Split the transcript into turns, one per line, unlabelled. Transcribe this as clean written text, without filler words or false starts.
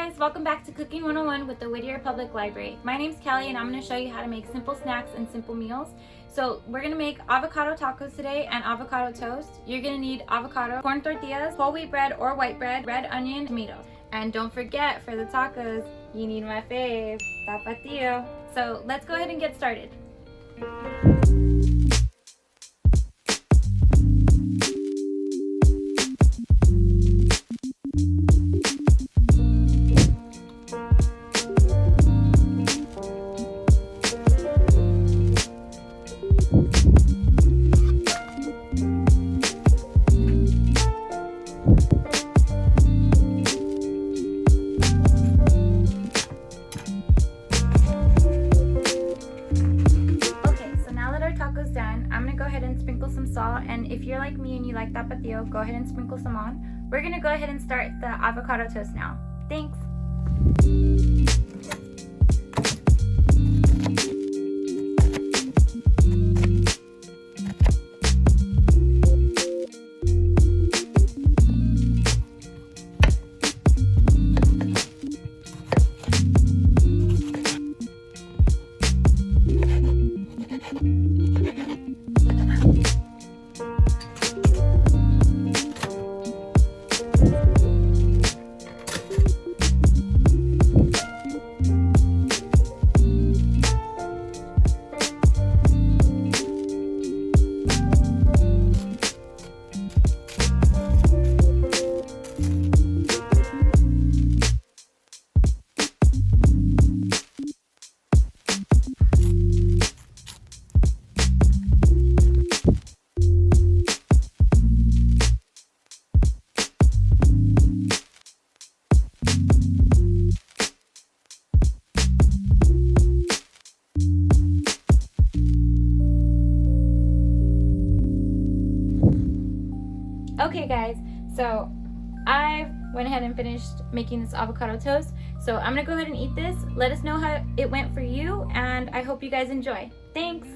guys, welcome back to Cooking 101 with the Whittier Public Library. My name's Kelly and I'm going to show you how to make simple snacks and simple meals. So we're going to make avocado tacos today and avocado toast. You're going to need avocado, corn tortillas, whole wheat bread or white bread, red onion, tomatoes. And don't forget, for the tacos, you need my fave, tapatio. So let's go ahead and get started. Tacos done. I'm gonna go ahead and sprinkle some salt, and if you're like me and you like tapatio, go ahead and sprinkle some on. We're gonna go ahead and start the avocado toast now. Thanks. Okay guys, so I went ahead and finished making this avocado toast. So I'm gonna go ahead and eat this. Let us know how it went for you, and I hope you guys enjoy. Thanks!